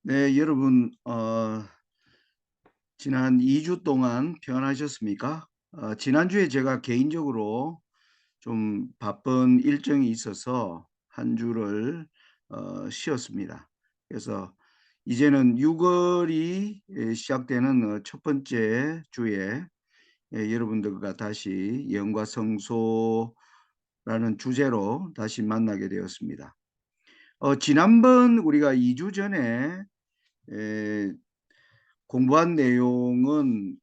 네, 여러분, 지난 2주 동안 평안하셨습니까? 지난주에 제가 개인적으로 좀 바쁜 일정이 있어서 한 주를 쉬었습니다. 그래서 이제는 6월이 시작되는 첫 번째 주에 여러분들과 다시 영과 성소라는 주제로 다시 만나게 되었습니다. 지난번 우리가 2주 전에 공부한 내용은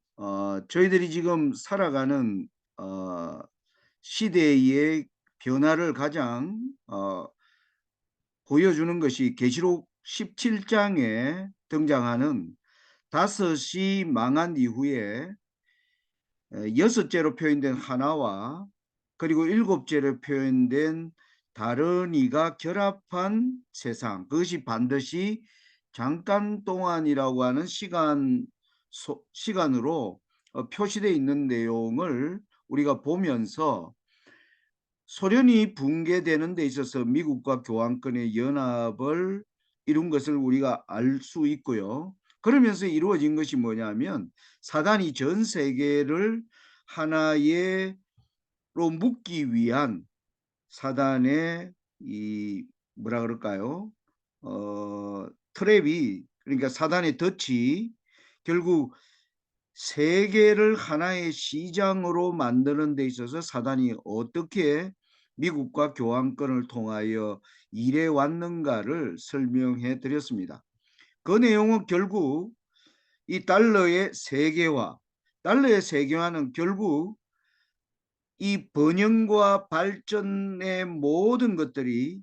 저희들이 지금 살아가는 어, 시대의 변화를 가장 보여주는 것이 계시록 17장에 등장하는 다섯이 망한 이후에 여섯째로 표현된 하나와 그리고 일곱째로 표현된 다른 이가 결합한 세상, 그것이 반드시 잠깐 동안이라고 하는 시간으로 표시되어 있는 내용을 우리가 보면서 소련이 붕괴되는 데 있어서 미국과 교황권의 연합을 이룬 것을 우리가 알 수 있고요. 그러면서 이루어진 것이 뭐냐면 사단이 전 세계를 하나의 로 묶기 위한 사단의 이 뭐라 그럴까요? 트랩이, 그러니까 사단의 덫이 결국 세계를 하나의 시장으로 만드는 데 있어서 사단이 어떻게 미국과 교환권을 통하여 일해 왔는가를 설명해 드렸습니다. 그 내용은 결국 이 달러의 세계화는 결국 이 번영과 발전의 모든 것들이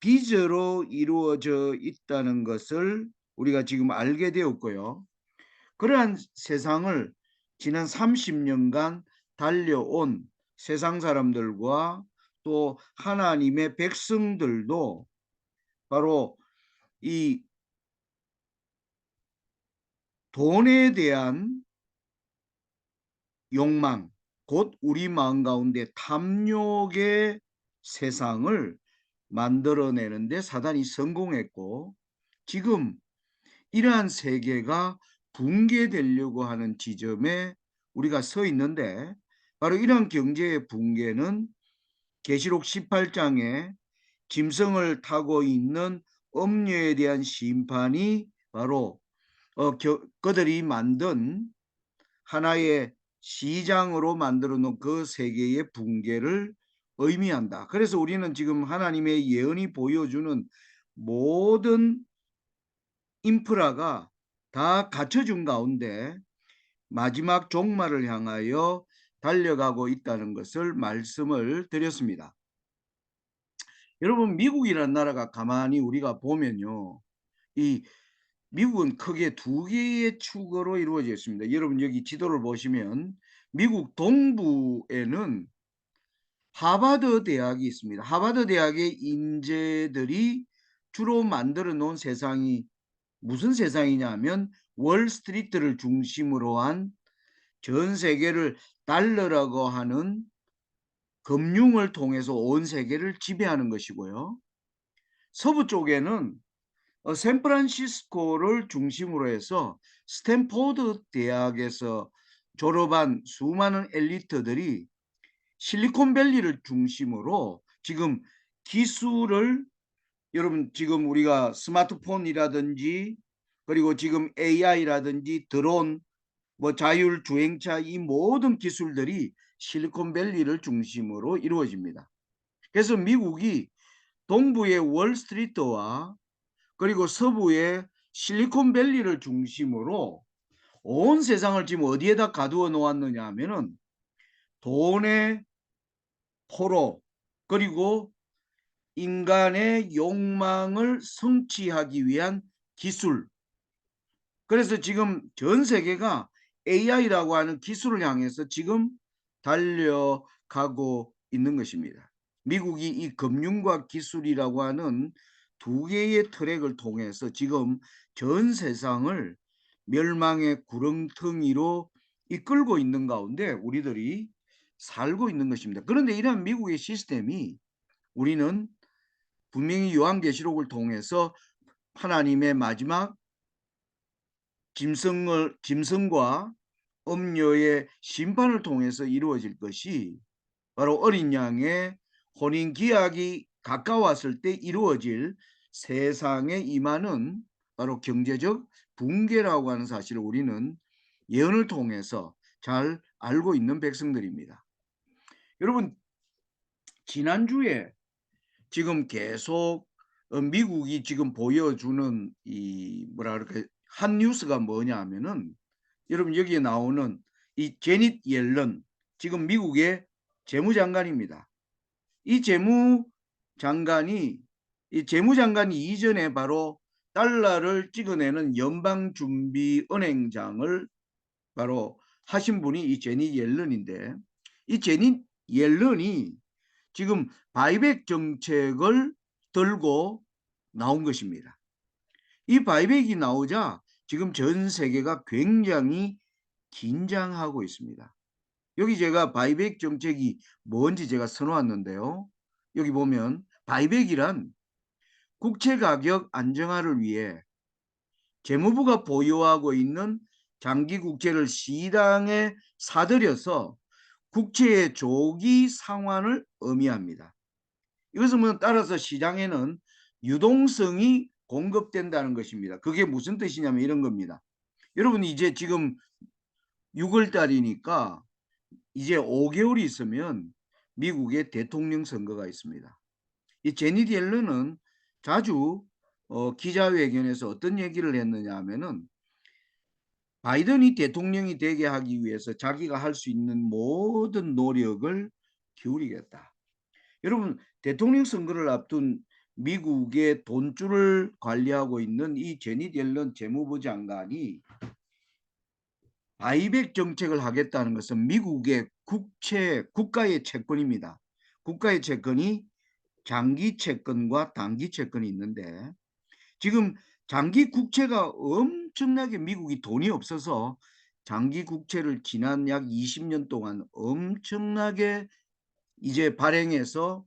빚으로 이루어져 있다는 것을 우리가 지금 알게 되었고요. 그러한 세상을 지난 30년간 달려온 세상 사람들과 또 하나님의 백성들도 바로 이 돈에 대한 욕망, 곧 우리 마음 가운데 탐욕의 세상을 만들어내는데 사단이 성공했고, 지금 이러한 세계가 붕괴되려고 하는 지점에 우리가 서 있는데, 바로 이러한 경제의 붕괴는 계시록 18장에 짐승을 타고 있는 엄녀에 대한 심판이 바로 그들이 만든 하나의 시장으로 만들어 놓은 그 세계의 붕괴를 의미한다. 그래서 우리는 지금 하나님의 예언이 보여주는 모든 인프라가 다 갖춰준 가운데 마지막 종말을 향하여 달려가고 있다는 것을 말씀을 드렸습니다. 여러분, 미국이라는 나라가 가만히 우리가 보면요, 이 미국은 크게 두 개의 축으로 이루어져 있습니다. 여러분, 여기 지도를 보시면 미국 동부에는 하버드 대학이 있습니다. 하버드 대학의 인재들이 주로 만들어 놓은 세상이 무슨 세상이냐 하면 월스트리트를 중심으로 한 전 세계를 달러라고 하는 금융을 통해서 온 세계를 지배하는 것이고요. 서부 쪽에는 샌프란시스코를 중심으로 해서 스탠포드 대학에서 졸업한 수많은 엘리트들이 실리콘밸리를 중심으로 지금 기술을, 여러분 지금 우리가 스마트폰이라든지 그리고 지금 AI라든지 드론, 뭐 자율주행차, 이 모든 기술들이 실리콘밸리를 중심으로 이루어집니다. 그래서 미국이 동부의 월스트리트와 그리고 서부의 실리콘밸리를 중심으로 온 세상을 지금 어디에다 가두어 놓았느냐 하면은 돈의 포로, 그리고 인간의 욕망을 성취하기 위한 기술. 그래서 지금 전 세계가 AI라고 하는 기술을 향해서 지금 달려가고 있는 것입니다. 미국이 이 금융과 기술이라고 하는 두 개의 트랙을 통해서 지금 전 세상을 멸망의 구렁텅이로 이끌고 있는 가운데 우리들이 살고 있는 것입니다. 그런데 이러한 미국의 시스템이 우리는 분명히 요한계시록을 통해서 하나님의 마지막 짐승과 음녀의 심판을 통해서 이루어질 것이 바로 어린 양의 혼인 기약이 가까웠을 때 이루어질 세상에 임하는 바로 경제적 붕괴라고 하는 사실을 우리는 예언을 통해서 잘 알고 있는 백성들입니다. 여러분, 지난주에 지금 계속 미국이 지금 보여주는 이 뭐라 그럴까 한 뉴스가 뭐냐 하면은 여러분 여기에 나오는 이 제닛 옐런 지금 미국의 재무장관입니다. 이 재무장관이 이전에 바로 달러를 찍어내는 연방준비은행장을 바로 하신 분이 이 제닛 옐런인데 이 제닛 옐런이 지금 바이백 정책을 들고 나온 것입니다. 이 바이백이 나오자 지금 전 세계가 굉장히 긴장하고 있습니다. 여기 제가 바이백 정책이 뭔지 제가 써놓았는데요. 여기 보면 바이백이란 국채 가격 안정화를 위해 재무부가 보유하고 있는 장기 국채를 시장에 사들여서 국채의 조기 상환을 의미합니다. 이것은 뭐 따라서 시장에는 유동성이 공급된다는 것입니다. 그게 무슨 뜻이냐면 이런 겁니다. 여러분 이제 지금 6월 달이니까 이제 5개월이 있으면 미국의 대통령 선거가 있습니다. 이 제닛 옐런은 자주 기자회견에서 어떤 얘기를 했느냐 하면은 바이든이 대통령이 되게 하기 위해서 자기가 할 수 있는 모든 노력을 기울이겠다. 여러분 대통령 선거를 앞둔 미국의 돈줄을 관리하고 있는 이 제닛 옐런 재무부 장관이 바이백 정책을 하겠다는 것은 미국의 국가의 채권입니다. 국가의 채권이 장기 채권과 단기 채권이 있는데 지금 장기 국채가 엄청나게 미국이 돈이 없어서 장기 국채를 지난 약 20년 동안 엄청나게 이제 발행해서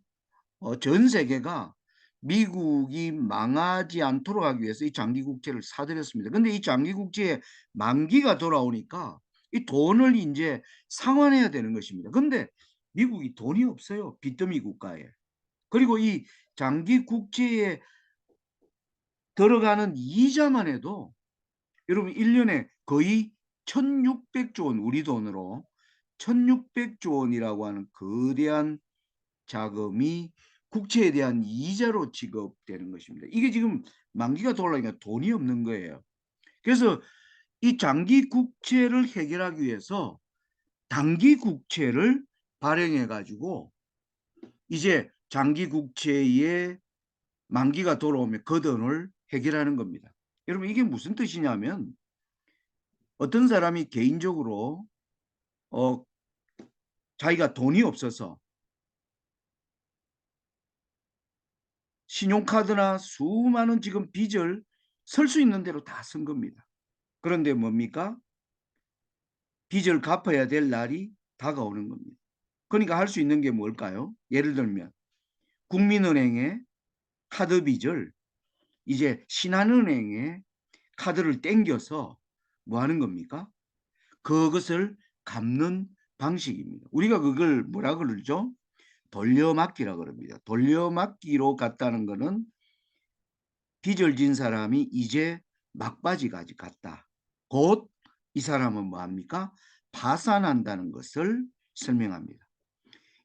전 세계가 미국이 망하지 않도록 하기 위해서 이 장기 국채를 사들였습니다. 근데 이 장기 국채의 만기가 돌아오니까 이 돈을 이제 상환해야 되는 것입니다. 근데 미국이 돈이 없어요. 빚더미 국가에. 그리고 이 장기 국채에 들어가는 이자만 해도 여러분 1년에 거의 1600조 원 우리 돈으로 1600조 원이라고 하는 거대한 자금이 국채에 대한 이자로 지급되는 것입니다. 이게 지금 만기가 돌아오니까 돈이 없는 거예요. 그래서 이 장기 국채를 해결하기 위해서 단기 국채를 발행해 가지고 이제 장기 국채의 만기가 돌아오면 그 돈을 해결하는 겁니다. 여러분 이게 무슨 뜻이냐면 어떤 사람이 개인적으로 자기가 돈이 없어서 신용카드나 수많은 지금 빚을 쓸 수 있는 대로 다 쓴 겁니다. 그런데 뭡니까? 빚을 갚아야 될 날이 다가오는 겁니다. 그러니까 할 수 있는 게 뭘까요? 예를 들면 국민은행에 카드 빚을 이제 신한은행에 카드를 땡겨서 뭐 하는 겁니까? 그것을 갚는 방식입니다. 우리가 그걸 뭐라 그러죠? 돌려막기라 그럽니다. 돌려막기로 갔다는 것은 빚을 진 사람이 이제 막바지까지 갔다. 곧 이 사람은 뭐합니까? 파산한다는 것을 설명합니다.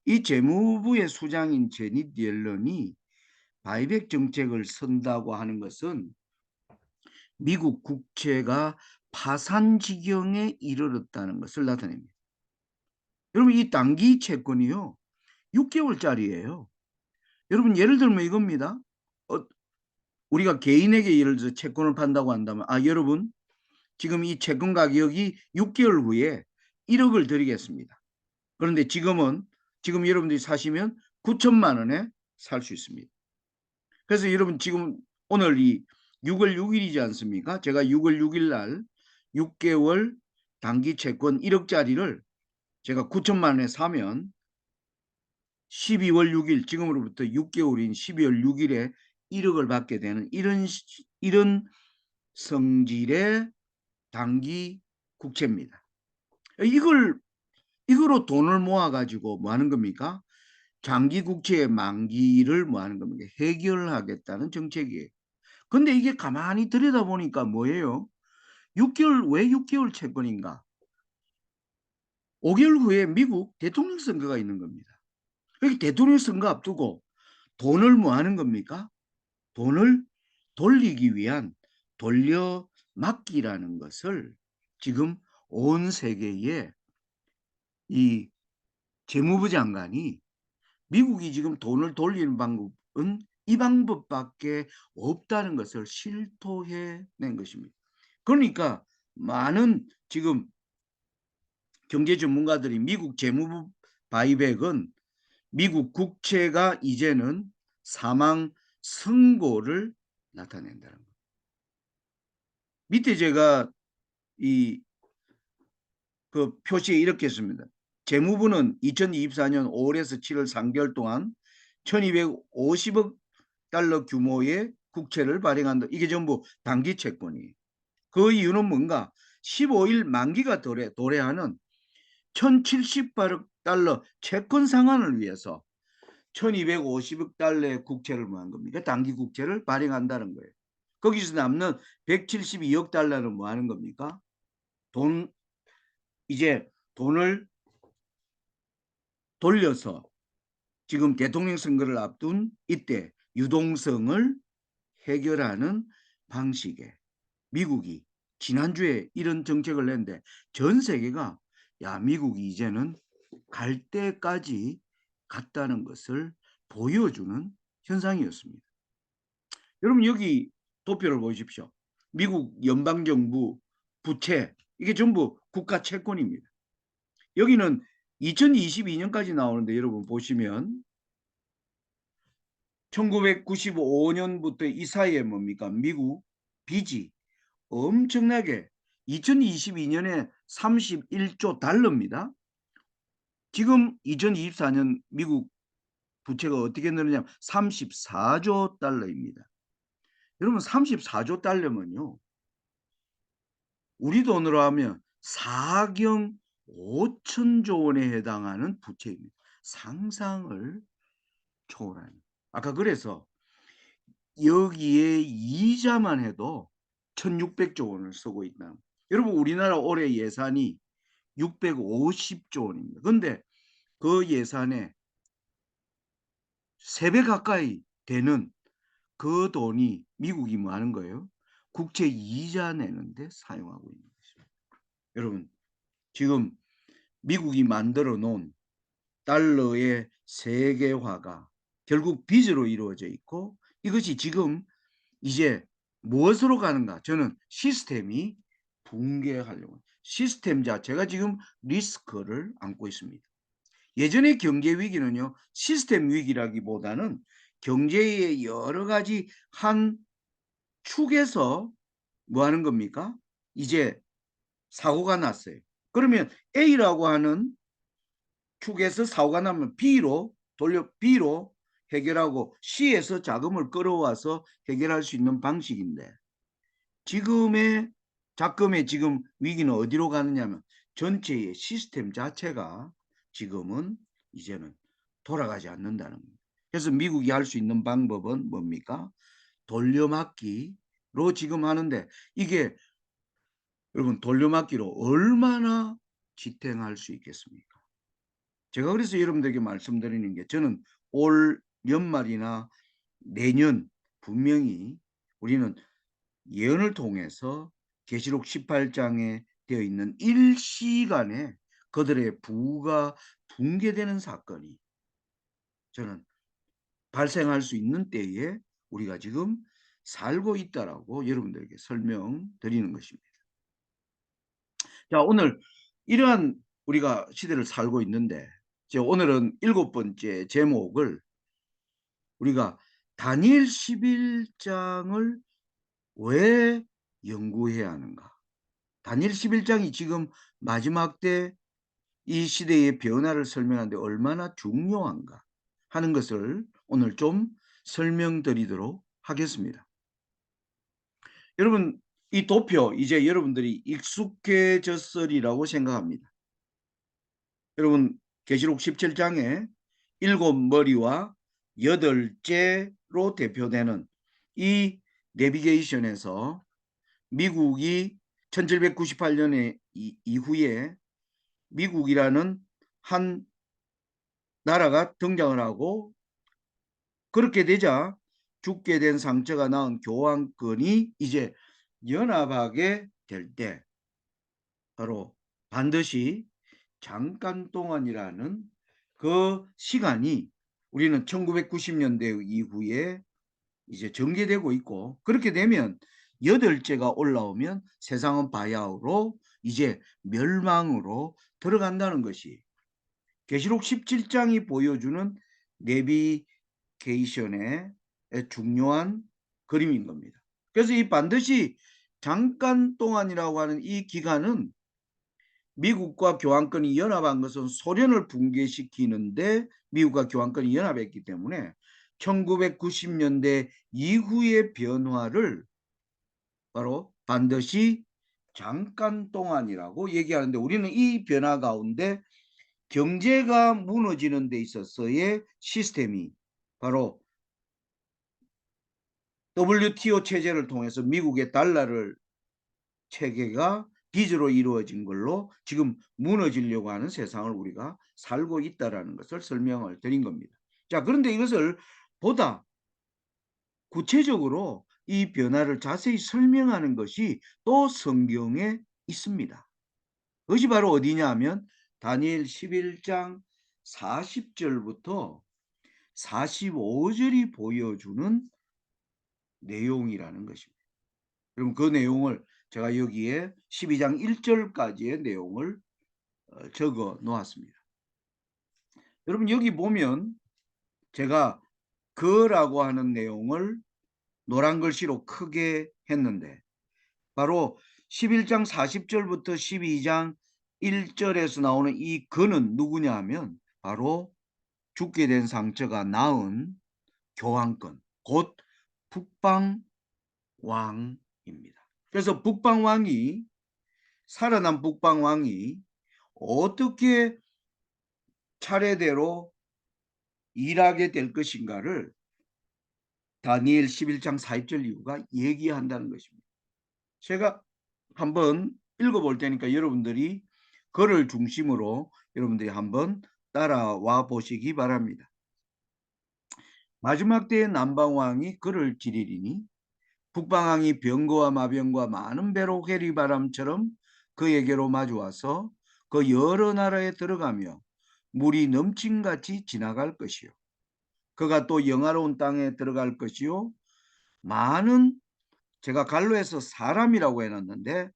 이 재무부의 수장인 제닛 옐런이 바이백 정책을 선다고 하는 것은 미국 국채가 파산 지경에 이르렀다는 것을 나타냅니다. 여러분 이 단기 채권이요 6개월짜리예요. 여러분 예를 들면 이겁니다. 우리가 개인에게 예를 들어 채권을 판다고 한다면 여러분 지금 이 채권 가격이 6개월 후에 1억을 드리겠습니다. 그런데 지금 여러분들이 사시면 9천만 원에 살 수 있습니다. 그래서 여러분 지금 오늘이 6월 6일이지 않습니까? 제가 6월 6일 날 6개월 단기 채권 1억짜리를 제가 9천만 원에 사면 12월 6일 지금으로부터 6개월인 12월 6일에 1억을 받게 되는 이런 성질의 단기 국채입니다. 이거로 돈을 모아 가지고 뭐 하는 겁니까? 장기 국채의 만기를 뭐 하는 겁니까? 해결하겠다는 정책이에요. 근데 이게 가만히 들여다보니까 뭐예요? 6개월, 왜 6개월 채권인가? 5개월 후에 미국 대통령 선거가 있는 겁니다. 여기 대통령 선거 앞두고 돈을 뭐 하는 겁니까? 돈을 돌리기 위한 돌려막기라는 것을 지금 온 세계의 이 재무부 장관이 미국이 지금 돈을 돌리는 방법은 이 방법밖에 없다는 것을 실토해낸 것입니다. 그러니까 많은 지금 경제 전문가들이 미국 재무부 바이백은 미국 국채가 이제는 사망 선고를 나타낸다는 겁니다. 밑에 제가 그 표시에 이렇게 했습니다. 재무부는 2024년 5월에서 7월 3개월 동안 1250억 달러 규모의 국채를 발행한다. 이게 전부 단기 채권이에요. 그 이유는 뭔가 15일 만기가 도래하는 1078억 달러 채권 상환을 위해서 1250억 달러의 국채를 뭐 한 겁니까? 단기 국채를 발행한다는 거예요. 거기서 남는 172억 달러는 뭐 하는 겁니까? 이제 돈을 돌려서 지금 대통령 선거를 앞둔 이때 유동성을 해결하는 방식의 미국이 지난주에 이런 정책을 냈는데 전 세계가 야 미국이 이제는 갈 때까지 갔다는 것을 보여주는 현상이었습니다. 여러분 여기 도표를 보십시오. 미국 연방정부 부채 이게 전부 국가 채권입니다. 여기는 2022년까지 나오는데 여러분 보시면 1995년부터 이 사이에 뭡니까? 미국 빚이 엄청나게 2022년에 31조 달러입니다. 지금 2024년 미국 부채가 어떻게 늘었냐면 34조 달러입니다. 여러분 34조 달러면요. 우리 돈으로 하면 4경 5천조 원에 해당하는 부채입니다. 상상을 초월하는. 아까 그래서 여기에 이자만 해도 1600조 원을 쓰고 있다. 여러분 우리나라 올해 예산이 650조 원입니다. 그런데 그 예산에 3배 가까이 되는 그 돈이 미국이 뭐 하는 거예요? 국채 이자 내는데 사용하고 있는 것입니다. 여러분 지금 미국이 만들어 놓은 달러의 세계화가 결국 빚으로 이루어져 있고 이것이 지금 이제 무엇으로 가는가? 저는 시스템이 붕괴하려고 시스템 자체가 지금 리스크를 안고 있습니다. 예전의 경제 위기는요. 시스템 위기라기보다는 경제의 여러 가지 한 축에서 뭐 하는 겁니까? 이제 사고가 났어요. 그러면 A라고 하는 축에서 사고가 나면 B로 해결하고 C에서 자금을 끌어와서 해결할 수 있는 방식인데 작금의 지금 위기는 어디로 가느냐면 전체의 시스템 자체가 지금은 이제는 돌아가지 않는다는 겁니다. 그래서 미국이 할 수 있는 방법은 뭡니까? 돌려막기로 지금 하는데 이게 여러분 돌려막기로 얼마나 지탱할 수 있겠습니까? 제가 그래서 여러분들에게 말씀드리는 게 저는 올 연말이나 내년 분명히 우리는 예언을 통해서 계시록 18장에 되어 있는 일시간에 그들의 부가 붕괴되는 사건이 저는 발생할 수 있는 때에 우리가 지금 살고 있다라고 여러분들에게 설명드리는 것입니다. 자, 오늘 이러한 우리가 시대를 살고 있는데 오늘은 7번째 제목을 우리가 다니엘 11장을 왜 연구해야 하는가? 다니엘 11장이 지금 마지막 때 이 시대의 변화를 설명하는데 얼마나 중요한가 하는 것을 오늘 좀 설명드리도록 하겠습니다. 여러분 이 도표 이제 여러분들이 익숙해졌으리라고 생각합니다. 여러분 계시록 17장에 7머리와 8째로 대표되는 이 내비게이션에서 미국이 1798년에 이후에 미국이라는 한 나라가 등장을 하고, 그렇게 되자 죽게 된 상처가 낳은 교황권이 이제 연합하게 될 때 바로 반드시 잠깐 동안이라는 그 시간이 우리는 1990년대 이후에 이제 전개되고 있고, 그렇게 되면 8째가 올라오면 세상은 바야흐로 이제 멸망으로 들어간다는 것이 계시록 17장이 보여주는 내비게이션의 중요한 그림인 겁니다. 그래서 이 반드시 잠깐 동안이라고 하는 이 기간은 미국과 교황권이 연합한 것은 소련을 붕괴시키는데 미국과 교황권이 연합했기 때문에 1990년대 이후의 변화를 바로 반드시 잠깐 동안이라고 얘기하는데, 우리는 이 변화 가운데 경제가 무너지는 데 있어서의 시스템이 바로 WTO 체제를 통해서 미국의 달러를 체계가 빚으로 이루어진 걸로 지금 무너지려고 하는 세상을 우리가 살고 있다는 것을 설명을 드린 겁니다. 자, 그런데 이것을 보다 구체적으로 이 변화를 자세히 설명하는 것이 또 성경에 있습니다. 그것이 바로 어디냐 하면 다니엘 11장 40절부터 45절이 보여주는 내용이라는 것입니다. 그럼 그 내용을 제가 여기에 12장 1절까지의 내용을 적어 놓았습니다. 여러분 여기 보면 제가 그라고 하는 내용을 노란 글씨로 크게 했는데, 바로 11장 40절부터 12장 1절에서 나오는 이 그는 누구냐 하면 바로 죽게 된 상처가 낳은 교황권, 곧 북방왕입니다. 그래서 북방왕이, 살아난 북방왕이 어떻게 차례대로 일하게 될 것인가를 다니엘 11장 40절 이후가 얘기한다는 것입니다. 제가 한번 읽어볼 테니까 여러분들이 그를 중심으로 여러분들이 한번 따라와 보시기 바랍니다. 마지막 때의 남방왕이 그를 지리리니 북방왕이 병거와 마병과 많은 배로 회리바람처럼 그에게로 마주와서 그 여러 나라에 들어가며 물이 넘침같이 지나갈 것이요, 그가 또 영화로운 땅에 들어갈 것이요, 많은, 제가 갈로에서 사람이라고 해놨는데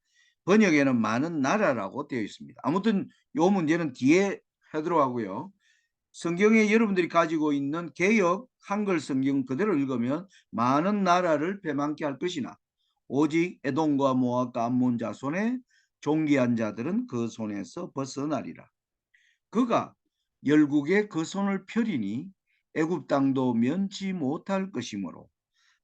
번역에는 많은 나라라고 되어 있습니다. 아무튼 이 문제는 뒤에 하도록 하고요. 성경에 여러분들이 가지고 있는 개역 한글 성경 그대로 읽으면 많은 나라를 패망케 할 것이나 오직 에돔과 모압과 암몬 자손의 존귀한 자들은 그 손에서 벗어나리라. 그가 열국에 그 손을 펴리니 애굽 땅도 면치 못할 것이므로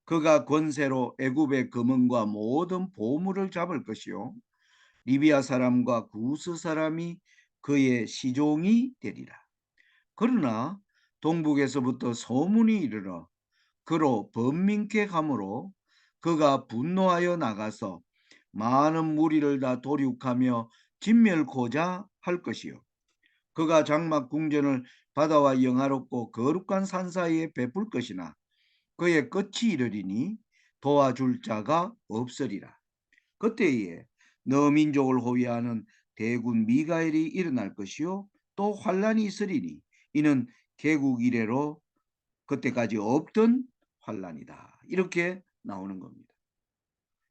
그가 권세로 애굽의 금은과 모든 보물을 잡을 것이요, 리비아 사람과 구스 사람이 그의 시종이 되리라. 그러나 동북에서부터 소문이 이르러 그로 번민케 가므로 그가 분노하여 나가서 많은 무리를 다 도륙하며 진멸코자 할 것이요, 그가 장막 궁전을 바다와 영화롭고 거룩한 산 사이에 베풀 것이나 그의 끝이 이르리니 도와줄 자가 없으리라. 그때에 너 민족을 호위하는 대군 미가엘이 일어날 것이요, 또 환란이 있으리니 이는 개국 이래로 그때까지 없던 환란이다. 이렇게 나오는 겁니다.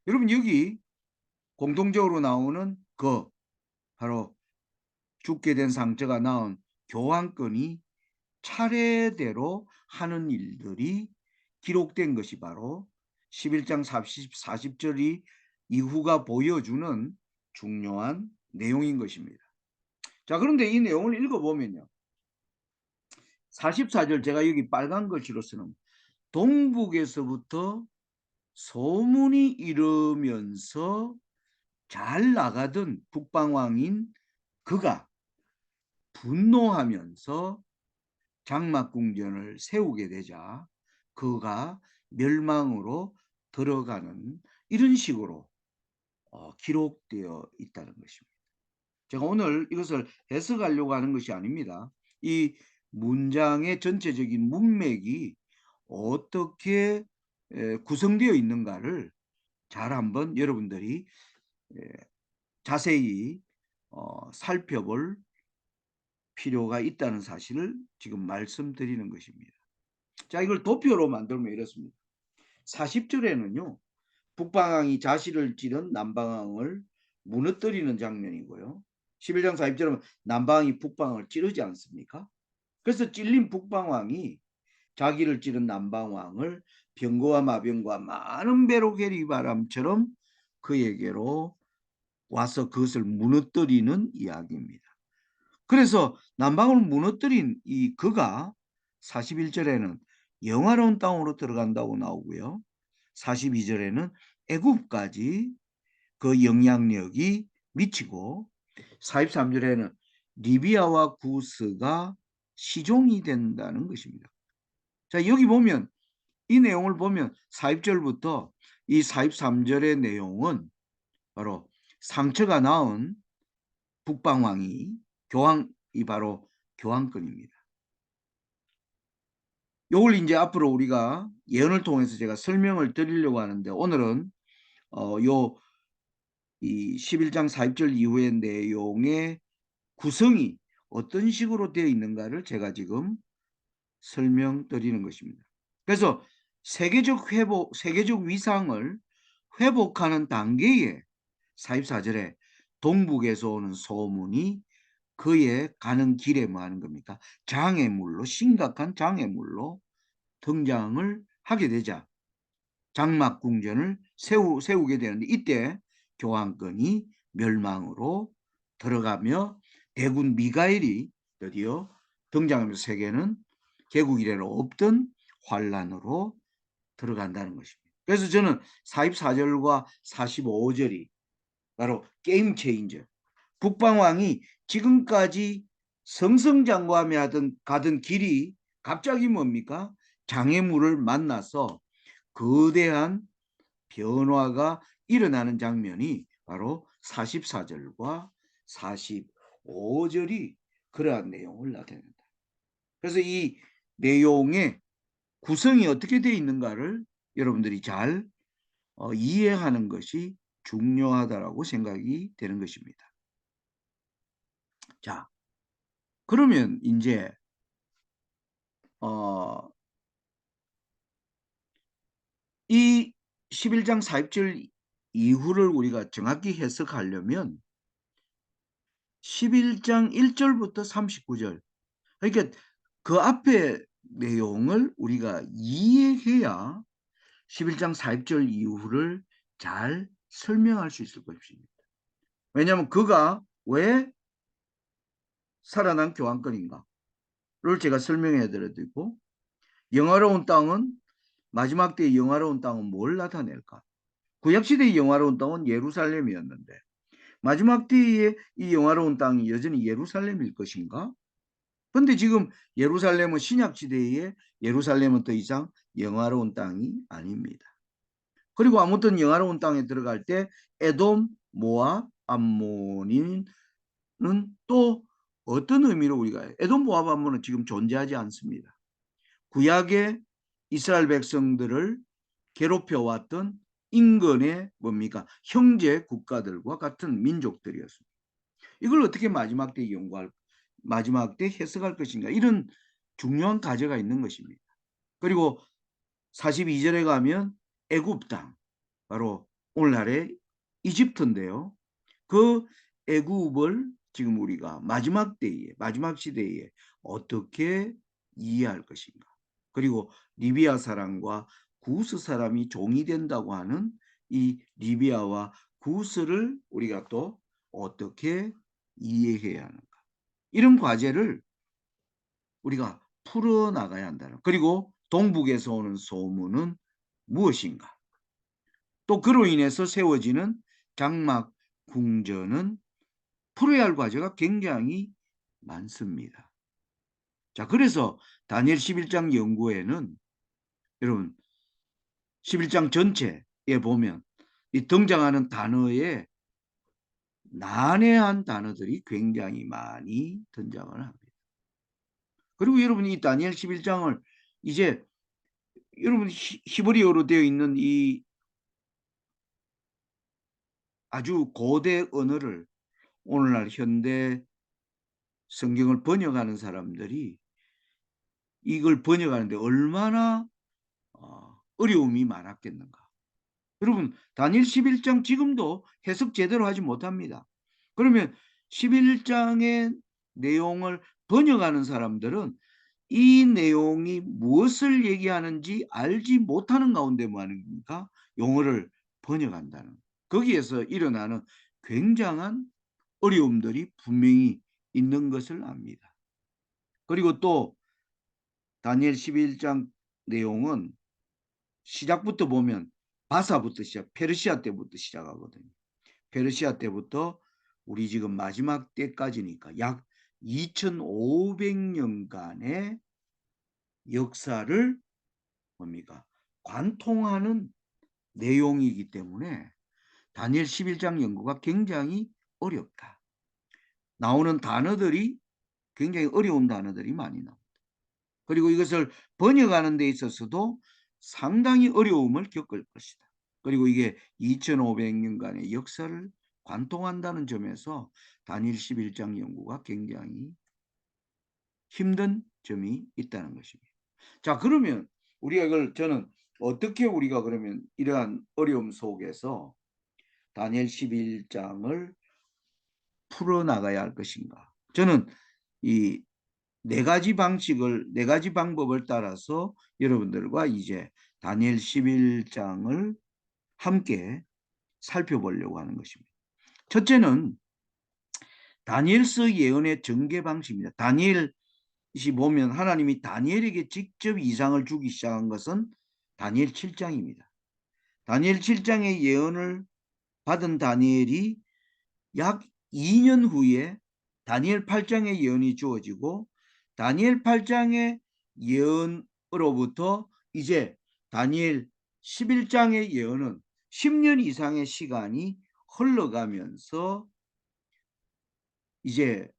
여러분 여기 공통적으로 나오는 그 바로 죽게 된 상처가 낳은 교황권이 차례대로 하는 일들이 기록된 것이 바로 11장 40절이 이후가 보여주는 중요한 내용인 것입니다. 자, 그런데 이 내용을 읽어보면요, 44절 제가 여기 빨간 글씨로 쓰는 동북에서부터 소문이 이르면서 잘 나가던 북방왕인 그가 분노하면서 장막궁전을 세우게 되자 그가 멸망으로 들어가는 이런 식으로 기록되어 있다는 것입니다. 제가 오늘 이것을 해석하려고 하는 것이 아닙니다. 이 문장의 전체적인 문맥이 어떻게 구성되어 있는가를 잘 한번 여러분들이 자세히 살펴볼 필요가 있다는 사실을 지금 말씀드리는 것입니다. 자, 이걸 도표로 만들면 이렇습니다. 40절에는요. 북방왕이 자신을 찌른 남방왕을 무너뜨리는 장면이고요. 11장 40절은 남방왕이 북방왕을 찌르지 않습니까? 그래서 찔린 북방왕이 자기를 찌른 남방왕을 병거와 마병과 많은 배로 계리바람처럼 그에게로 와서 그것을 무너뜨리는 이야기입니다. 그래서 남방을 무너뜨린 이 그가 41절에는 영화로운 땅으로 들어간다고 나오고요. 42절에는 애굽까지 그 영향력이 미치고 43절에는 리비아와 구스가 시종이 된다는 것입니다. 자, 여기 보면 이 내용을 보면 40절부터 이 43절의 내용은 바로 상처가 나은 북방왕이 교황이 바로 교황권입니다. 요걸 이제 앞으로 우리가 예언을 통해서 제가 설명을 드리려고 하는데 오늘은 이 11장 40절 이후의 내용의 구성이 어떤 식으로 되어 있는가를 제가 지금 설명드리는 것입니다. 그래서 세계적 위상을 회복하는 단계에 44절에 동북에서 오는 소문이 그의 가는 길에 뭐 하는 겁니까? 장애물로, 심각한 장애물로 등장을 하게 되자 장막궁전을 세우게 되는데 이때 교황권이 멸망으로 들어가며 대군 미가엘이 드디어 등장하면서 세계는 개국 이래로 없던 환란으로 들어간다는 것입니다. 그래서 저는 44절과 45절이 바로 게임 체인저. 북방왕이 지금까지 성성장구하며 가던 길이 갑자기 뭡니까? 장애물을 만나서 거대한 변화가 일어나는 장면이 바로 44절과 45절이 그러한 내용을 나타낸다. 그래서 이 내용의 구성이 어떻게 되어 있는가를 여러분들이 잘 이해하는 것이 중요하다고 생각이 되는 것입니다. 자, 그러면 이제 이 11장 40절 이후를 우리가 정확히 해석하려면 11장 1절부터 39절 그러니까 그 앞에 내용을 우리가 이해해야 11장 40절 이후를 잘 설명할 수 있을 것입니다. 왜냐하면 그가 왜 살아난 교황권인가를 제가 설명해 드리고 영화로운 땅은 마지막 때의 영화로운 땅은 뭘 나타낼까? 구약시대의 영화로운 땅은 예루살렘이었는데 마지막 때의 이 영화로운 땅이 여전히 예루살렘일 것인가? 그런데 지금 예루살렘은 신약시대의 예루살렘은 더 이상 영화로운 땅이 아닙니다. 그리고 아무튼 영화로운 땅에 들어갈 때 에돔, 모압, 암몬은 또 어떤 의미로 우리가 에돔, 모압, 암몬은 지금 존재하지 않습니다. 구약의 이스라엘 백성들을 괴롭혀왔던 인근의 뭡니까? 형제 국가들과 같은 민족들이었습니다. 이걸 어떻게 마지막 때 마지막 때 해석할 것인가? 이런 중요한 과제가 있는 것입니다. 그리고 42절에 가면 애굽 땅, 바로 오늘날의 이집트인데요. 그 애굽을 지금 우리가 마지막 시대에 어떻게 이해할 것인가? 그리고 리비아 사람과 구스 사람이 종이 된다고 하는 이 리비아와 구스를 우리가 또 어떻게 이해해야 하는가? 이런 과제를 우리가 풀어나가야 한다는. 그리고 동북에서 오는 소문은 무엇인가? 또 그로 인해서 세워지는 장막 궁전은 풀어야 할 과제가 굉장히 많습니다. 자, 그래서 다니엘 11장 연구에는 여러분 11장 전체에 보면 이 등장하는 단어에 난해한 단어들이 굉장히 많이 등장을 합니다. 그리고 여러분이 이 다니엘 11장을 이제 여러분 히브리어로 되어 있는 이 아주 고대 언어를 오늘날 현대 성경을 번역하는 사람들이 이걸 번역하는데 얼마나 어려움이 많았겠는가. 여러분 다니엘 11장 지금도 해석 제대로 하지 못합니다. 그러면 11장의 내용을 번역하는 사람들은 이 내용이 무엇을 얘기하는지 알지 못하는 가운데 뭐 하는 겁니까? 용어를 번역한다는 거기에서 일어나는 굉장한 어려움들이 분명히 있는 것을 압니다. 그리고 또 다니엘 11장 내용은 시작부터 보면 바사부터 페르시아 때부터 시작하거든요. 페르시아 때부터 우리 지금 마지막 때까지니까 약 2500년간의 역사를 뭡니까? 관통하는 내용이기 때문에 다니엘 11장 연구가 굉장히 어렵다. 나오는 단어들이 굉장히 어려운 단어들이 많이 나옵니다. 그리고 이것을 번역하는 데 있어서도 상당히 어려움을 겪을 것이다. 그리고 이게 2500년간의 역사를 관통한다는 점에서 다니엘 11장 연구가 굉장히 힘든 점이 있다는 것입니다. 자, 그러면 우리가 이걸 저는 어떻게 우리가 그러면 이러한 어려움 속에서 다니엘 11장을 풀어나가야 할 것인가? 저는 이 네 가지 방법을 따라서 여러분들과 이제 다니엘 11장을 함께 살펴보려고 하는 것입니다. 첫째는 다니엘서 예언의 전개 방식입니다. 다니엘이 보면 하나님이 다니엘에게 직접 이상을 주기 시작한 것은 다니엘 7장입니다. 다니엘 7장의 예언을 받은 다니엘이 약 2년 후에 다니엘 8장의 예언이 주어지고 다니엘 8장의 예언으로부터 이제 다니엘 11장의 예언은 10년 이상의 시간이 흘러가면서 이제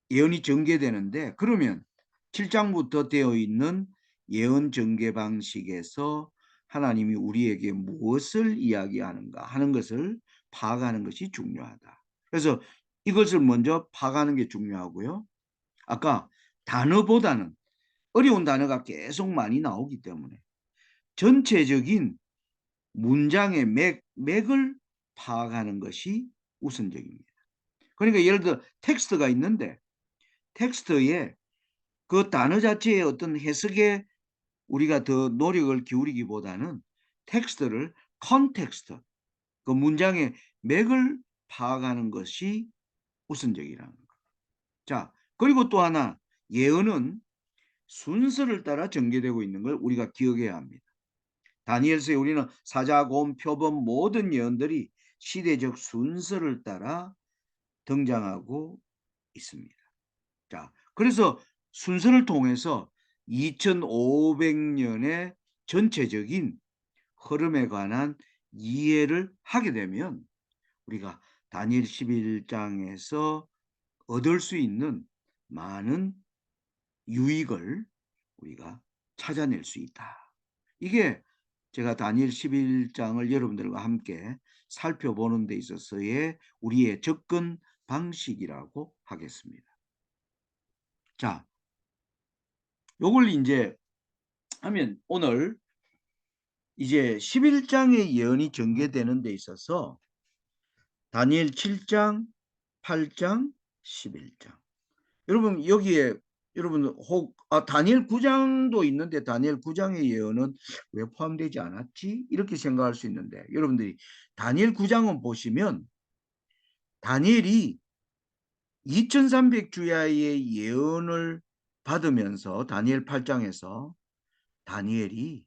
예언이 전개되는데, 그러면 7장부터 되어 있는 예언 전개 방식에서 하나님이 우리에게 무엇을 이야기하는가 하는 것을 파악하는 것이 중요하다. 그래서 이것을 먼저 파악하는 게 중요하고요. 아까 단어보다는 어려운 단어가 계속 많이 나오기 때문에 전체적인 문장의 맥을 파악하는 것이 우선적입니다. 그러니까 예를 들어 텍스트가 있는데 텍스트에 그 단어 자체의 어떤 해석에 우리가 더 노력을 기울이기보다는 텍스트를 컨텍스트, 그 문장의 맥을 파악하는 것이 우선적이라는 것. 자, 그리고 또 하나, 예언은 순서를 따라 전개되고 있는 걸 우리가 기억해야 합니다. 다니엘서에 우리는 사자, 곰, 표범 모든 예언들이 시대적 순서를 따라 등장하고 있습니다. 자, 그래서 순서를 통해서 2500년의 전체적인 흐름에 관한 이해를 하게 되면 우리가 다니엘 11장에서 얻을 수 있는 많은 유익을 우리가 찾아낼 수 있다. 이게 제가 다니엘 11장을 여러분들과 함께 살펴보는 데 있어서의 우리의 접근 방식이라고 하겠습니다. 자, 요걸 이제 하면 오늘 이제 11장의 예언이 전개되는 데 있어서 다니엘 7장, 8장, 11장. 여러분 여기에 여러분 다니엘 9장도 있는데 다니엘 9장의 예언은 왜 포함되지 않았지? 이렇게 생각할 수 있는데 여러분들이 다니엘 9장은 보시면 다니엘이 2300주야의 예언을 받으면서 다니엘 8장에서 다니엘이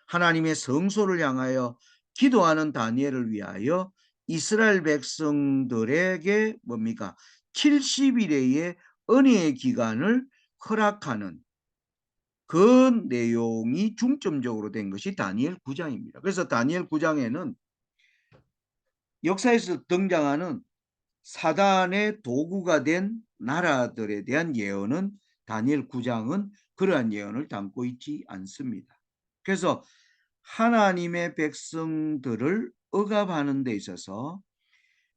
하나님의 성소를 향하여 기도하는 다니엘을 위하여 이스라엘 백성들에게 뭡니까? 70일의 은혜의 기간을 허락하는 그 내용이 중점적으로 된 것이 다니엘 9장입니다. 그래서 다니엘 9장에는 역사에서 등장하는 사단의 도구가 된 나라들에 대한 예언은 다니엘 9장은 그러한 예언을 담고 있지 않습니다. 그래서 하나님의 백성들을 억압하는 데 있어서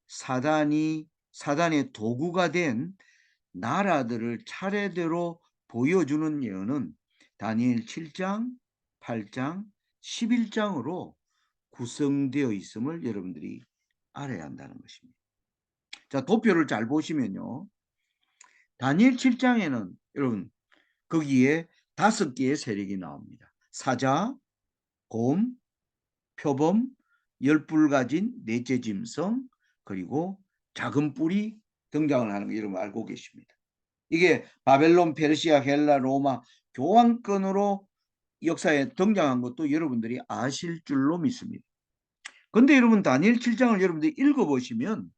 사단의 도구가 된 나라들을 차례대로 보여주는 예언은 다니엘 7장, 8장, 11장으로 구성되어 있음을 여러분들이 알아야 한다는 것입니다. 자, 도표를 잘 보시면요. 다니엘 7장에는 여러분 거기에 5개의 세력이 나옵니다. 사자, 곰, 표범, 열불 가진 넷째 짐승, 그리고 작은 뿔이 등장을 하는 거 여러분 알고 계십니다. 이게 바벨론, 페르시아, 헬라, 로마 교황권으로 역사에 등장한 것도 여러분들이 아실 줄로 믿습니다. 근데 여러분 다니엘 7장을 여러분들이 읽어보시면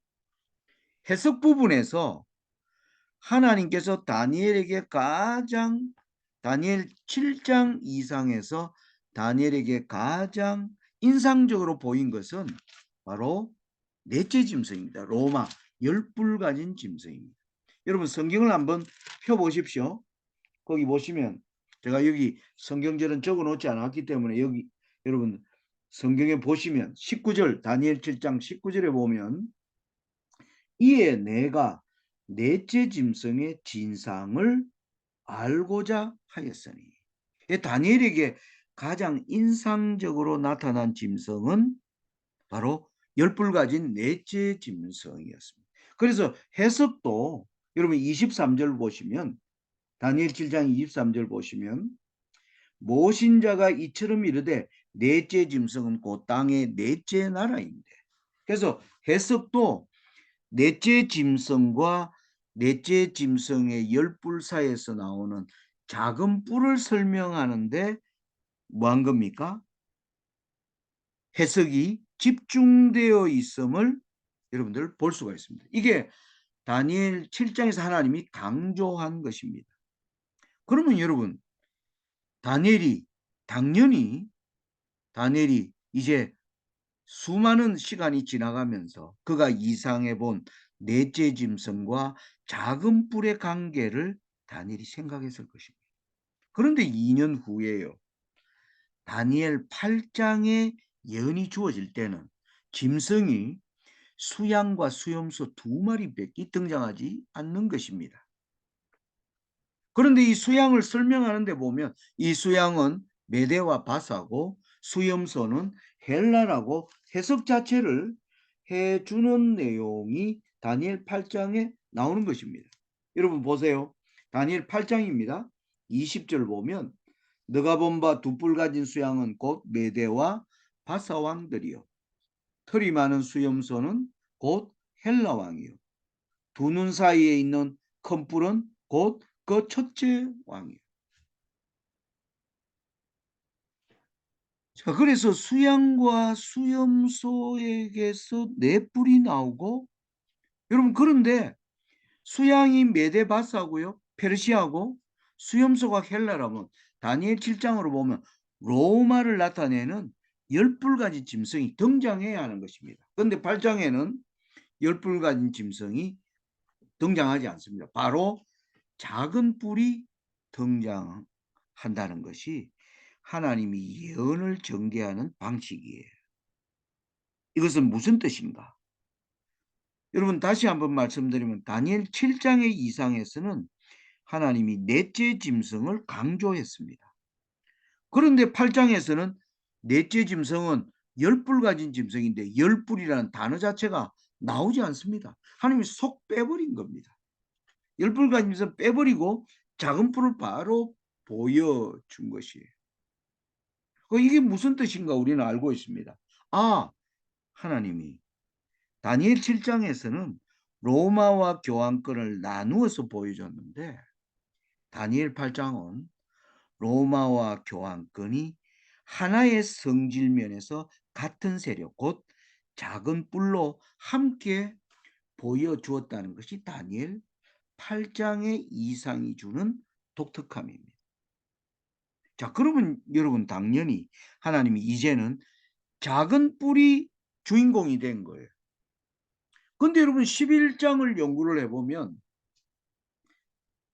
해석 부분에서 하나님께서 다니엘에게 다니엘 7장 이상에서 다니엘에게 가장 인상적으로 보인 것은 바로 넷째 짐승입니다. 로마 열불 가진 짐승입니다. 여러분 성경을 한번 펴보십시오. 거기 보시면 제가 여기 성경절은 적어 놓지 않았기 때문에 여기 여러분 성경에 보시면 19절 다니엘 7장 19절에 보면 이에 내가 넷째 짐승의 진상을 알고자 하였으니 다니엘에게 가장 인상적으로 나타난 짐승은 바로 열불 가진 넷째 짐승이었습니다. 그래서 해석도 여러분 23절 보시면 다니엘 7장 23절 보시면 모신자가 이처럼 이르되 넷째 짐승은 곧 땅의 넷째 나라인데 그래서 해석도 넷째 짐승과 넷째 짐승의 열뿔 사이에서 나오는 작은 뿔을 설명하는데 뭐한 겁니까? 해석이 집중되어 있음을 여러분들 볼 수가 있습니다. 이게 다니엘 7장에서 하나님이 강조한 것입니다. 그러면 여러분 당연히 다니엘이 이제 수많은 시간이 지나가면서 그가 이상해 본 넷째 짐승과 작은 뿔의 관계를 다니엘이 생각했을 것입니다. 그런데 2년 후에요. 다니엘 8장에 예언이 주어질 때는 짐승이 수양과 수염소 2마리밖에 등장하지 않는 것입니다. 그런데 이 수양을 설명하는 데 보면 이 수양은 메대와 바사고 수염소는 헬라라고 해석 자체를 해주는 내용이 다니엘 8장에 나오는 것입니다. 여러분 보세요. 다니엘 8장입니다. 20절 보면 너가 본 바 두 뿔 가진 수양은 곧 메대와 바사 왕들이요. 털이 많은 수염소는 곧 헬라 왕이요. 두 눈 사이에 있는 큰 뿔은 곧 그 첫째 왕이요. 자, 그래서 수양과 수염소에게서 네 뿔이 나오고 여러분 그런데 수양이 메데바사고요. 페르시아고 수염소가 헬라라면 다니엘 7장으로 보면 로마를 나타내는 10뿔 가진 짐승이 등장해야 하는 것입니다. 그런데 8장에는 10뿔 가진 짐승이 등장하지 않습니다. 바로 작은 뿔이 등장한다는 것이 하나님이 예언을 전개하는 방식이에요. 이것은 무슨 뜻인가? 여러분 다시 한번 말씀드리면 다니엘 7장의 이상에서는 하나님이 넷째 짐승을 강조했습니다. 그런데 8장에서는 넷째 짐승은 10뿔 가진 짐승인데 10뿔이라는 단어 자체가 나오지 않습니다. 하나님이 속 빼버린 겁니다. 10뿔 가진 짐승 빼버리고 작은 뿔을 바로 보여준 것이에요. 이게 무슨 뜻인가 우리는 알고 있습니다. 하나님이 다니엘 7장에서는 로마와 교황권을 나누어서 보여줬는데 다니엘 8장은 로마와 교황권이 하나의 성질면에서 같은 세력 곧 작은 뿔로 함께 보여주었다는 것이 다니엘 8장의 이상이 주는 독특함입니다. 자, 그러면 여러분 당연히 하나님이 이제는 작은 뿔이 주인공이 된 거예요. 근데 여러분 11장을 연구를 해보면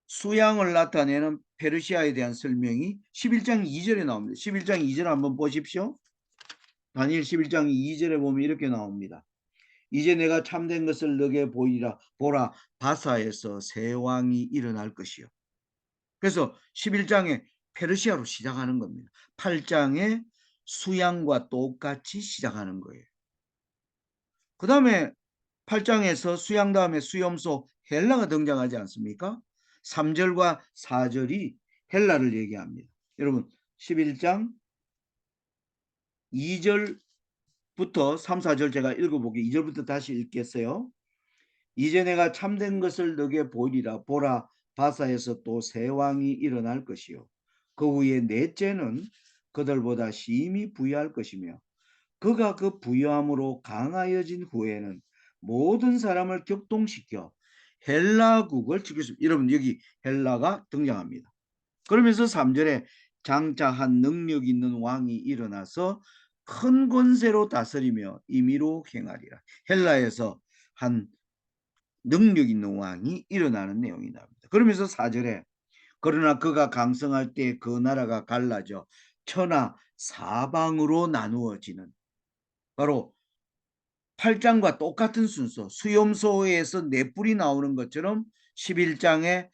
수양을 나타내는 페르시아에 대한 설명이 11장 2절에 나옵니다. 11장 2절 한번 보십시오. 다니엘 11장 2절에 보면 이렇게 나옵니다. 이제 내가 참된 것을 너게 보이라. 보라, 바사에서 새 왕이 일어날 것이요. 그래서 11장에 페르시아로 시작하는 겁니다. 8장에 수양과 똑같이 시작하는 거예요. 그 다음에 8장에서 수양 다음에 수염소 헬라가 등장하지 않습니까? 3절과 4절이 헬라를 얘기합니다. 여러분 11장 2절부터 3, 4절 제가 읽어보게 2절부터 다시 읽겠어요. 이제 내가 참된 것을 너게 보이리라. 보라, 바사에서 또 새 왕이 일어날 것이요. 그 후에 넷째는 그들보다 심히 부유할 것이며 그가 그 부유함으로 강하여진 후에는 모든 사람을 격동시켜 헬라국을 지키겠습니다. 여러분 여기 헬라가 등장합니다. 그러면서 3절에 장차 한 능력 있는 왕이 일어나서 큰 권세로 다스리며 임의로 행하리라. 헬라에서 한 능력 있는 왕이 일어나는 내용이 나옵니다. 그러면서 4절에 그러나 그가 강성할 때 그 나라가 갈라져 천하 사방으로 나누어지는 바로 8장과 똑같은 순서 수염소에서 네 뿔이 나오는 것처럼 11장에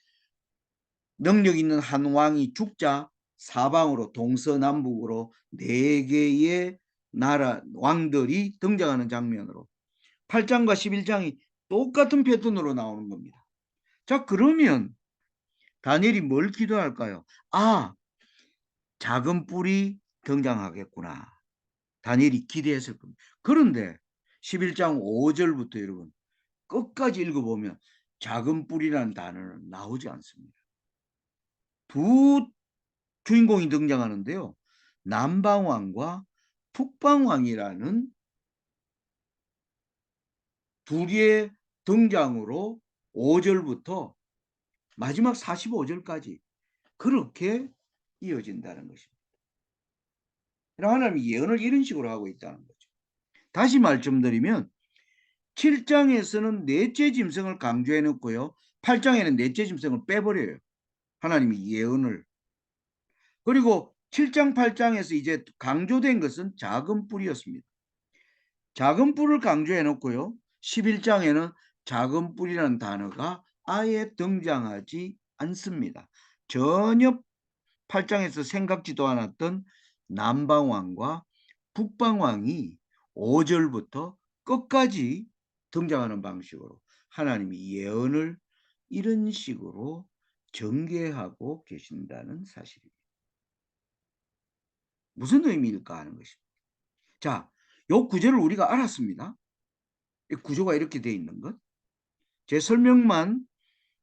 능력 있는 한 왕이 죽자 사방으로 동서남북으로 네 개의 나라 왕들이 등장하는 장면으로 8장과 11장이 똑같은 패턴으로 나오는 겁니다. 자, 그러면 다니엘이 뭘 기도할까요? 아, 작은 뿔이 등장하겠구나. 다니엘이 기대했을 겁니다. 그런데 11장 5절부터 여러분 끝까지 읽어보면 작은 뿔이라는 단어는 나오지 않습니다. 두 주인공이 등장하는데요. 남방왕과 북방왕이라는 둘의 등장으로 5절부터 마지막 45절까지 그렇게 이어진다는 것입니다. 하나님이 예언을 이런 식으로 하고 있다는 거죠. 다시 말씀드리면 7장에서는 넷째 짐승을 강조해 놓고요. 8장에는 넷째 짐승을 빼버려요. 하나님이 예언을. 그리고 7장 8장에서 이제 강조된 것은 작은 뿔이었습니다. 작은 뿔을 강조해 놓고요. 11장에는 작은 뿔이라는 단어가 아예 등장하지 않습니다. 전혀 8장에서 생각지도 않았던 남방왕과 북방왕이 5절부터 끝까지 등장하는 방식으로 하나님이 예언을 이런 식으로 전개하고 계신다는 사실입니다. 무슨 의미일까 하는 것입니다. 자, 요 구절을 우리가 알았습니다. 이 구조가 이렇게 되어 있는 것. 제 설명만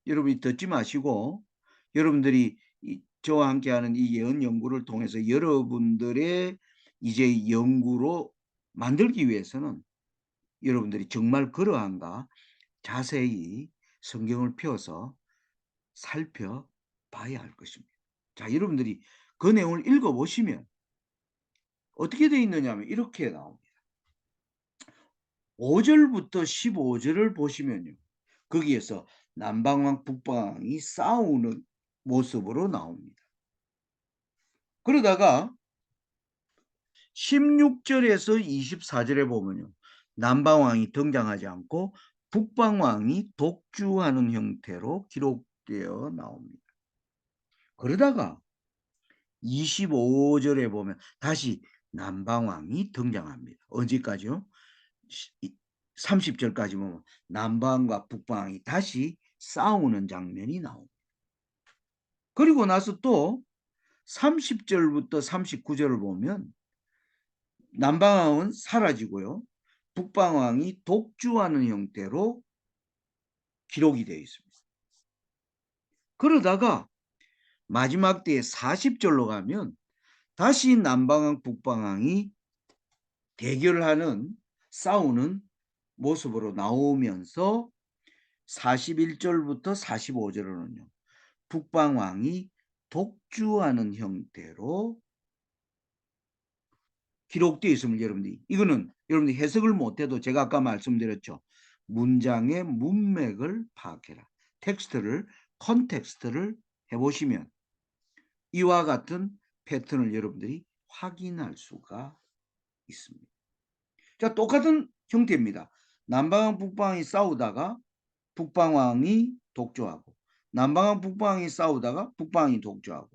여러분이 듣지 마시고 여러분들이 저와 함께하는 이 예언 연구를 통해서 여러분들의 이제 연구로 만들기 위해서는 여러분들이 정말 그러한가 자세히 성경을 펴서 살펴봐야 할 것입니다. 자, 여러분들이 그 내용을 읽어보시면 어떻게 되어 있느냐면 이렇게 나옵니다. 5절부터 15절을 보시면요. 거기에서 남방왕 북방왕이 싸우는 모습으로 나옵니다. 그러다가 16절에서 24절에 보면요. 남방왕이 등장하지 않고 북방왕이 독주하는 형태로 기록되어 나옵니다. 그러다가 25절에 보면 다시 남방왕이 등장합니다. 언제까지요? 30절까지 보면 남방과 북방이 다시 싸우는 장면이 나옵니다. 그리고 나서 또 30절부터 39절을 보면 남방왕은 사라지고요. 북방왕이 독주하는 형태로 기록이 되어 있습니다. 그러다가 마지막 때에 40절로 가면 다시 남방왕 북방왕이 대결하는 싸우는 모습으로 나오면서 41절부터 45절로는요. 북방왕이 독주하는 형태로 기록되어 있음을 여러분들이 이거는 여러분들이 해석을 못해도 제가 아까 말씀드렸죠. 문장의 문맥을 파악해라. 텍스트를 컨텍스트를 해보시면 이와 같은 패턴을 여러분들이 확인할 수가 있습니다. 자, 똑같은 형태입니다. 남방왕 북방왕이 싸우다가 북방왕이 독주하고 남방왕 북방왕이 싸우다가 북방왕이 독주하고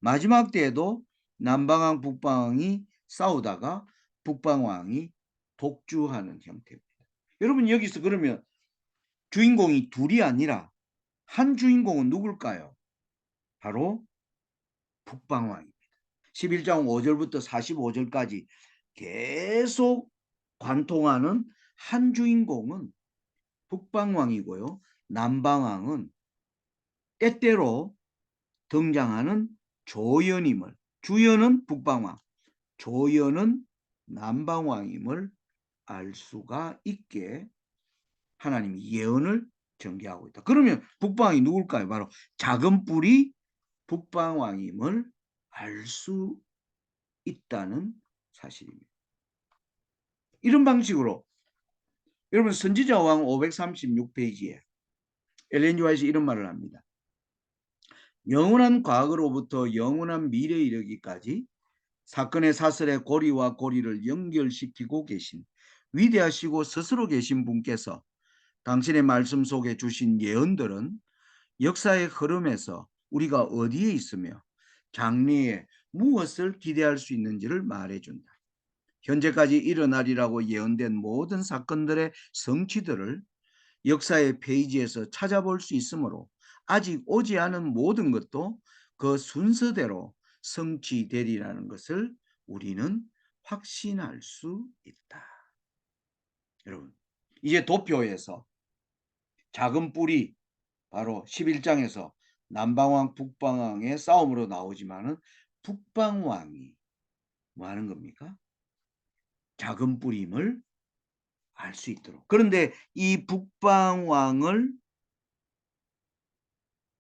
마지막 때에도 남방왕 북방왕이 싸우다가 북방왕이 독주하는 형태입니다. 여러분 여기서 그러면 주인공이 둘이 아니라 한 주인공은 누굴까요? 바로 북방왕입니다. 11장 5절부터 45절까지 계속 관통하는 한 주인공은 북방왕이고요. 남방왕은 때때로 등장하는 조연임을, 주연은 북방왕, 조연은 남방왕임을 알 수가 있게 하나님이 예언을 전개하고 있다. 그러면 북방왕이 누굴까요? 바로 작은 뿔이 북방왕임을 알 수 있다는 사실입니다. 이런 방식으로 여러분 선지자왕 536페이지에 엘렌 지 화이트가 이런 말을 합니다. 영원한 과거로부터 영원한 미래에 이르기까지 사건의 사슬의 고리와 고리를 연결시키고 계신 위대하시고 스스로 계신 분께서 당신의 말씀 속에 주신 예언들은 역사의 흐름에서 우리가 어디에 있으며 장래에 무엇을 기대할 수 있는지를 말해준다. 현재까지 일어나리라고 예언된 모든 사건들의 성취들을 역사의 페이지에서 찾아볼 수 있으므로 아직 오지 않은 모든 것도 그 순서대로 성취되리라는 것을 우리는 확신할 수 있다. 여러분, 이제 도표에서 작은 뿔이 바로 11장에서 남방왕 북방왕의 싸움으로 나오지만은 북방왕이 뭐 하는 겁니까? 작은 뿔임을 알 수 있도록. 그런데 이 북방왕을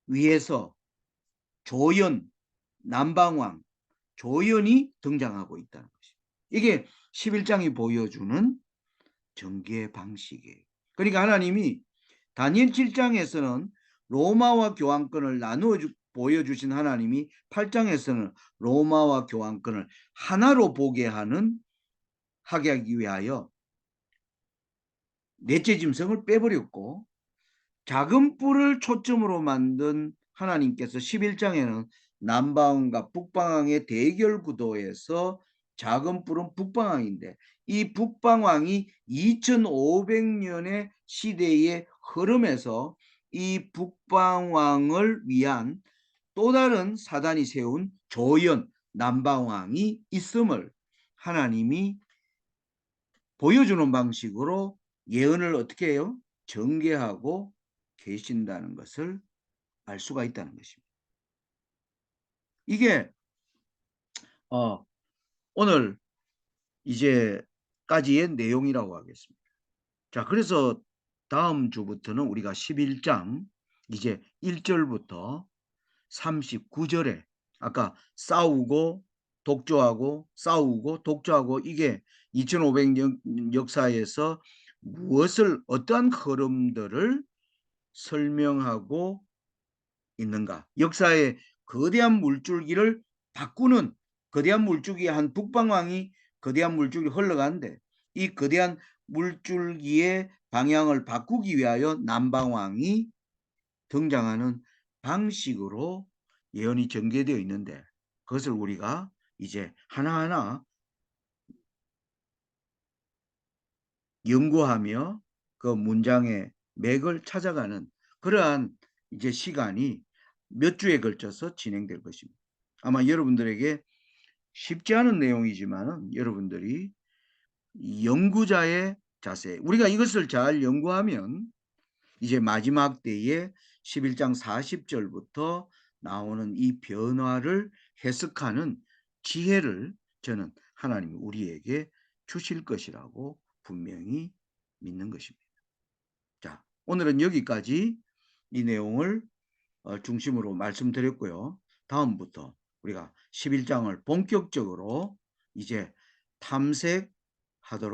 위해서 조연, 남방왕, 조연이 등장하고 있다는 것입니다. 이게 11장이 보여주는 전개 방식이에요. 그러니까 하나님이 다니엘 7장에서는 로마와 교환권을 나누어 보여주신 하나님이 8장에서는 로마와 교환권을 하나로 보게 하게 하기 위하여 넷째 짐승을 빼버렸고 작은 뿔을 초점으로 만든 하나님께서 11장에는 남방왕과 북방왕의 대결 구도에서 작은 뿔은 북방왕인데 이 북방왕이 2500년의 시대의 흐름에서 이 북방왕을 위한 또 다른 사단이 세운 조연 남방왕이 있음을 하나님이 보여주는 방식으로 예언을 어떻게 해요? 전개하고 계신다는 것을 알 수가 있다는 것입니다. 이게 오늘 이제까지의 내용이라고 하겠습니다. 자, 그래서 다음 주부터는 우리가 11장 이제 1절부터 39절에 아까 싸우고 독주하고 싸우고 독주하고 이게 2500년 역사에서 무엇을 어떠한 흐름들을 설명하고 있는가? 역사의 거대한 물줄기를 바꾸는 거대한 물줄기 한 북방왕이 거대한 물줄기를 흘러가는데 이 거대한 물줄기의 방향을 바꾸기 위하여 남방왕이 등장하는 방식으로 예언이 전개되어 있는데 그것을 우리가 이제 하나하나 연구하며 그 문장의 맥을 찾아가는 그러한 이제 시간이 몇 주에 걸쳐서 진행될 것입니다. 아마 여러분들에게 쉽지 않은 내용이지만은 여러분들이 연구자의 자세, 우리가 이것을 잘 연구하면 이제 마지막 때에 11장 40절부터 나오는 이 변화를 해석하는 지혜를 저는 하나님이 우리에게 주실 것이라고 분명히 믿는 것입니다. 자, 오늘은 여기까지 이 내용을 중심으로 말씀드렸고요. 다음부터 우리가 11장을 본격적으로 이제 탐색하도록